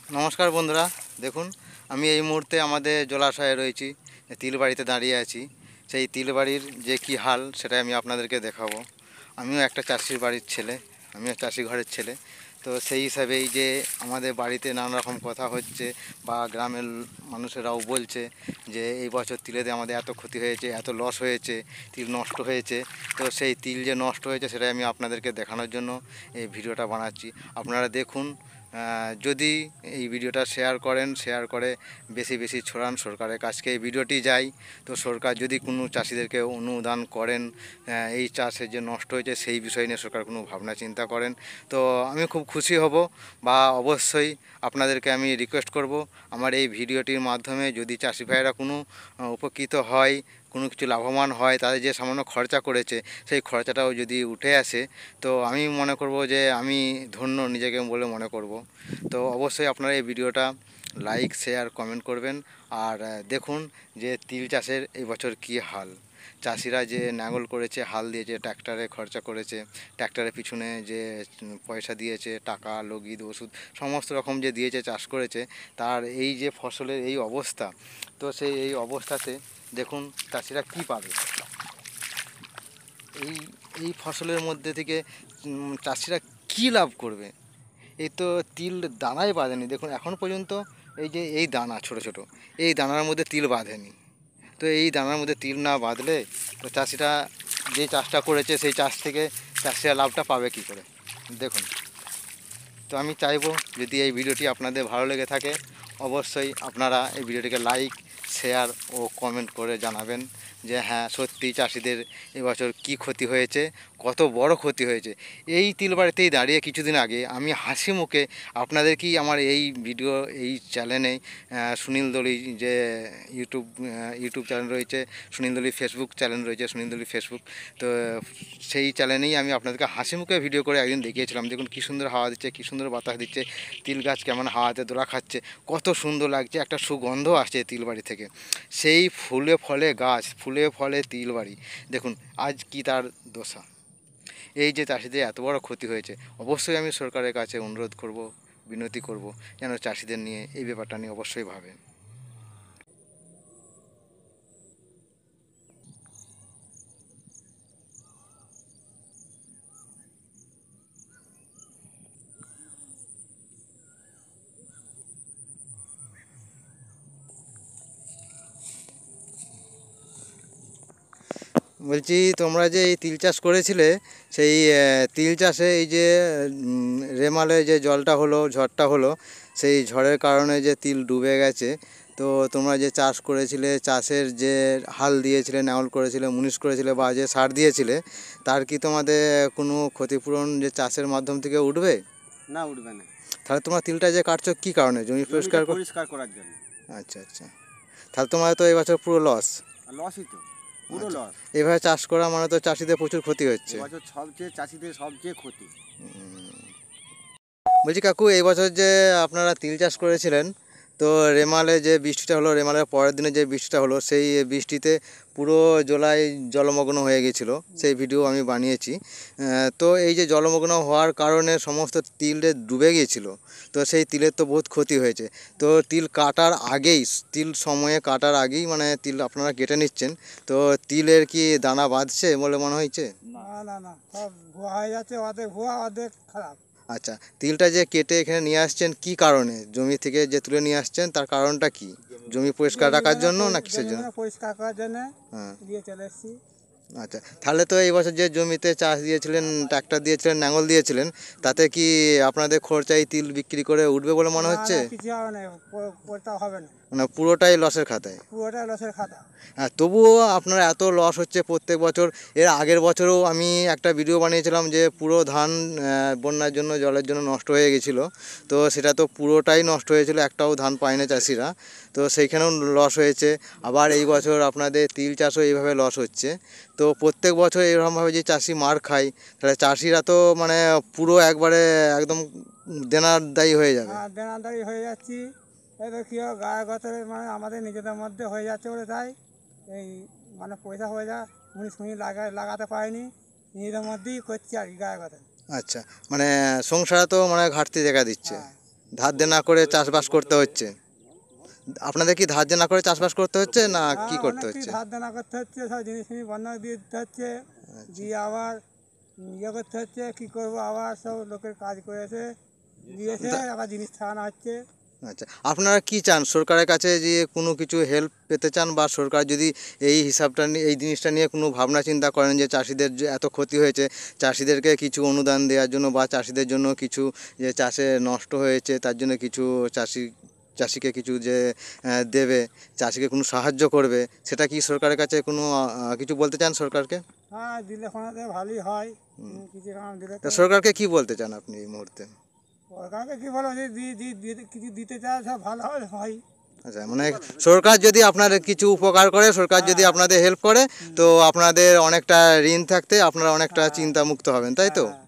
নমস্কার বন্ধুরা, দেখুন আমি এই মুহূর্তে আমাদের জলাশয়ে রয়েছি, তিলবাড়িতে দাঁড়িয়ে আছি। সেই তিলবাড়ির যে কী হাল সেটাই আমি আপনাদেরকে দেখাবো। আমিও একটা চাষির বাড়ির ছেলে, আমিও চাষি ঘরের ছেলে। তো সেই হিসাবেই যে আমাদের বাড়িতে নানা রকম কথা হচ্ছে বা গ্রামের মানুষেরাও বলছে যে এই বছর তিলেতে আমাদের এত ক্ষতি হয়েছে, এত লস হয়েছে, তিল নষ্ট হয়েছে। তো সেই তিল যে নষ্ট হয়েছে সেটাই আমি আপনাদেরকে দেখানোর জন্য এই ভিডিওটা বানাচ্ছি। আপনারা দেখুন। যদি এই ভিডিওটা শেয়ার করেন, শেয়ার করে বেশি বেশি ছড়ান, সরকারের কাছকে এই ভিডিওটি যায়। তো সরকার যদি কোনো চাষিদেরকে অনুদান করেন, এই চাষে যে নষ্ট হয়েছে সেই বিষয় নিয়ে সরকার কোনো ভাবনা চিন্তা করেন, তো আমি খুব খুশি হব। বা অবশ্যই আপনাদেরকে আমি রিকোয়েস্ট করব, আমার এই ভিডিওটির মাধ্যমে যদি চাষি ভাইয়েরা কোনো উপকৃত হয়, কোনো কিছু লাভবান হয়, তাদের যে সামান্য খরচা করেছে সেই খরচাটাও যদি উঠে আসে, তো আমি মনে করব যে আমি ধন্য নিজেকে বলে মনে করব। তো অবশ্যই আপনারা এই ভিডিওটা লাইক, শেয়ার, কমেন্ট করবেন। আর দেখুন যে তিল চাষের এই বছর কী হাল। চাষিরা যে নাঙল করেছে, হাল দিয়েছে, ট্র্যাক্টরে খরচা করেছে, ট্র্যাক্টরের পিছনে যে পয়সা দিয়েছে, টাকা, লগিদ, ওষুধ সমস্ত রকম যে দিয়েছে, চাষ করেছে, তার এই যে ফসলের এই অবস্থা। তো সেই এই অবস্থাতে দেখুন চাষিরা কী পাবে। এই এই ফসলের মধ্যে থেকে চাষিরা কী লাভ করবে। এই তো তিল দানাই বাঁধেনি, দেখুন এখন পর্যন্ত। এই যে এই দানা ছোট ছোট, এই দানার মধ্যে তিল বাঁধেনি। তো এই দানার মধ্যে তিল না বাঁধলে তো চাষিরা যে চাষটা করেছে সেই চাষ থেকে চাষিরা লাভটা পাবে কী করে, দেখুন। তো আমি চাইবো যদি এই ভিডিওটি আপনাদের ভালো লেগে থাকে, অবশ্যই আপনারা এই ভিডিওটিকে লাইক, শেয়ার ও কমেন্ট করে জানাবেন যে হ্যাঁ সত্যি চাষিদের এবছর কী ক্ষতি হয়েছে, কত বড় ক্ষতি হয়েছে। এই তিলবাড়িতেই দাঁড়িয়ে কিছুদিন আগে আমি হাসি মুখে আপনাদের কি আমার এই ভিডিও এই চ্যানেলে সুনীল দলি যে ইউটিউব চ্যানেল রয়েছে, সুনীল দলি ফেসবুক চ্যানেল রয়েছে, সুনীল দলি ফেসবুক। তো সেই চ্যানেলেই আমি আপনাদেরকে হাসি মুখে ভিডিও করে একদিন দেখিয়েছিলাম, দেখুন কী সুন্দর হাওয়া দিচ্ছে, কী সুন্দর বাতাস দিচ্ছে, তিল গাছ কেমন হাওয়াতে দোলা খাচ্ছে, কত সুন্দর লাগছে, একটা সুগন্ধ আসছে তিলবাড়ি থেকে। সেই ফুলে ফলে গাছ, ফুলে ফলে তিলবাড়ি, দেখুন আজ কি তার দশা। এই যে চাষিদের এত বড় ক্ষতি হয়েছে, অবশ্যই আমি সরকারের কাছে অনুরোধ করব, বিনতি করব, যেন চাষিদের নিয়ে এই ব্যাপারটা নিয়ে অবশ্যই ভাবে। বলছি তোমরা যে এই তিল চাষ করেছিলে, সেই তিল চাষে এই যে রেমালে যে জলটা হলো, ঝড়টা হলো, সেই ঝড়ের কারণে যে তিল ডুবে গেছে, তো তোমরা যে চাষ করেছিলে, চাষের যে হাল দিয়েছিলে, নাঙল করেছিলে, মুনিশ করেছিলে বা যে সার দিয়েছিলে, তার কি তোমাদের কোনো ক্ষতিপূরণ যে চাষের মাধ্যম থেকে উঠবে? না, উঠবে না। তাহলে তোমার তিলটা যে কাটছো কী কারণে, জমি জমিটা পরিষ্কার পরিষ্কার করার জন্য। আচ্ছা আচ্ছা, তাহলে তোমার তো এই বছর পুরো লস। লসই তো, পুরো আচ্ছা, লস। এভাবে চাষ করা মানে তো চাষিদের প্রচুর ক্ষতি হচ্ছে। এবছর সবচেয়ে চাষিদের সবচেয়ে ক্ষতি। বলছি কাকু, এই বছর যে আপনারা তিল চাষ করেছিলেন, তো রেমালে যে বৃষ্টিটা হলো, রেমালের পরের দিনে যে বৃষ্টিটা হলো, সেই বৃষ্টিতে পুরো জোলাই জলমগ্ন হয়ে গেছিলো, সেই ভিডিও আমি বানিয়েছি। তো এই যে জলমগ্ন হওয়ার কারণে সমস্ত তিলে ডুবে গিয়েছিলো, তো সেই তিলের তো বহুত ক্ষতি হয়েছে। তো তিল কাটার আগেই, তিল সময়ে কাটার আগেই মানে তিল আপনারা কেটে নিচ্ছেন, তো তিলের কি দানা বাঁধছে বলে মনে হয়েছে? না না না, সব ভুয়া হয়ে যাচ্ছে, অর্ধেক ভুয়া অর্ধেক খারাপ। আচ্ছা, তিলটা যে কেটে এখানে নিয়ে আসছেন কি কারণে, জমি থেকে যে তুলে নিয়ে আসছেন তার কারণটা কি? জমি পরিষ্কার রাখার জন্য না কিসের জন্য? পরিষ্কার করার জন্য হ্যাঁ। দিয়ে চলে এসেছি। আচ্ছা, তাহলে তো এই বছর যে জমিতে চাষ দিয়েছিলেন, ট্রাক্টর দিয়েছিলেন, নাঙল দিয়েছিলেন, তাতে কি আপনাদের খরচায় তিল বিক্রি করে উঠবে বলে মনে হচ্ছে? কিছু হবে না, পড়তে হবে না, মানে পুরোটাই লসের খাতায়? পুরোটা লসের খাতা। হ্যাঁ, তবুও আপনার এত লস হচ্ছে প্রত্যেক বছর। এর আগের বছরও আমি একটা ভিডিও বানিয়েছিলাম যে পুরো ধান বন্যার জন্য, জলের জন্য নষ্ট হয়ে গেছিলো। তো সেটা তো পুরোটাই নষ্ট হয়েছিল, একটাও ধান পায়নি চাষিরা। তো সেইখানেও লস হয়েছে। আবার এই বছর আপনাদের তিল চাষও এইভাবে লস হচ্ছে। তো প্রত্যেক বছর এরকমভাবে যে চাষি মার খায়, তাহলে চাষিরা তো মানে পুরো একবারে একদম দেনাদায়ী হয়ে যাবে। দেনাদারি হয়ে যাচ্ছি। এবার কী হয়, গায়ে গতরে মানে আমাদের নিজেদের মধ্যে হয়ে যাচ্ছে বলে, তাই এই মানে পয়সা হয়ে যায়, মুনিশ ফুনিশ লাগাতে পারিনি, নিজেদের মধ্যেই করছি আর কি গায়ে গতরে। আচ্ছা, মানে সংসারে তো মানে ঘাটতি দেখা দিচ্ছে। হ্যাঁ। ধার দেনা করে চাষবাস করতে হচ্ছে। আপনাদের কি ধার দেনা করে চাষবাস করতে হচ্ছে না কি করতে অনেকই হচ্ছে? ধার দেনা করতে হচ্ছে, সব জিনিস ফিনিস বন্ধক দিয়ে দিতে হচ্ছে, দিয়ে আবার ইয়ে করতে হচ্ছে, কী করবো, আবার সব লোকের কাজ করেছে দিয়েছে, আবার জিনিস থাকানো হচ্ছে। আচ্ছা, আপনারা কি চান সরকারের কাছে, যে কোনো কিছু হেল্প পেতে চান, বা সরকার যদি এই হিসাবটা নিয়ে, এই জিনিসটা নিয়ে কোনো ভাবনা চিন্তা করেন যে চাষিদের যে এত ক্ষতি হয়েছে, চাষিদেরকে কিছু অনুদান দেওয়ার জন্য, বা চাষিদের জন্য কিছু, যে চাষে নষ্ট হয়েছে তার জন্য কিছু চাষিকে কিছু যে দেবে, চাষিকে কোনো সাহায্য করবে, সেটা কি সরকারের কাছে কোনো কিছু বলতে চান সরকারকে? হ্যাঁ, দিলে ফোনাতে ভালোই হয়, কিছু কারণ দিলে তা তো। সরকারকে কি বলতে চান আপনি এই মুহূর্তে? সরকারকে কী বলবো, যে কিছু দিতে চায় সব ভালো হয়। আচ্ছা, মানে সরকার যদি আপনাদের কিছু উপকার করে, সরকার যদি আপনাদের হেল্প করে, তো আপনাদের অনেকটা ঋণ থাকতে আপনারা অনেকটা চিন্তা মুক্ত হবেন, তাই তো? হ্যাঁ।